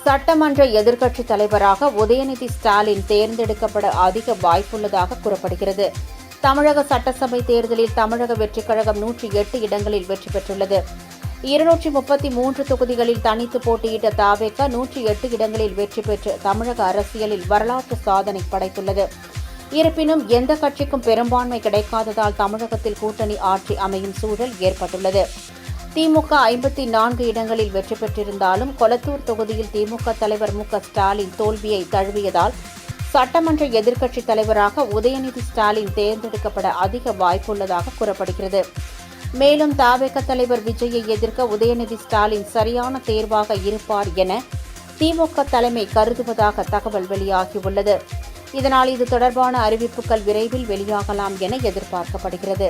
சட்டமன்ற எதிர்க்கட்சித் தலைவராக உதயநிதி ஸ்டாலின் தேர்ந்தெடுக்கப்பட அதிக வாய்ப்புள்ளதாக கூறப்படுகிறது. தமிழக சட்டசபை தேர்தலில் தமிழக வெற்றிக் கழகம் 108 இடங்களில் வெற்றி பெற்றுள்ளது. 233 தொகுதிகளில் தனித்து போட்டியிட்ட தாவேக 108 இடங்களில் வெற்றி பெற்று தமிழக அரசியலில் வரலாற்று சாதனை படைத்துள்ளது. இருப்பினும் எந்த கட்சிக்கும் பெரும்பான்மை கிடைக்காததால் தமிழகத்தில் கூட்டணி ஆட்சி அமையும் சூழல் ஏற்பட்டுள்ளது. திமுக 54 இடங்களில் வெற்றி பெற்றிருந்தாலும் கொளத்தூர் தொகுதியில் திமுக தலைவர் மு.க.ஸ்டாலின் தோல்வியை தழுவியதால் சட்டமன்ற எதிர்க்கட்சித் தலைவராக உதயநிதி ஸ்டாலின் தேர்ந்தெடுக்கப்பட அதிக வாய்ப்புள்ளதாக கூறப்படுகிறது. மேலும் தாவேக தலைவர் விஜயை எதிர்க்க உதயநிதி ஸ்டாலின் சரியான தேர்வாக இருப்பார் என திமுக தலைமை கருதுவதாக தகவல் வெளியாகியுள்ளது. இதனால் இது தொடர்பான அறிவிப்புகள் விரைவில் வெளியாகலாம் என எதிர்பார்க்கப்படுகிறது.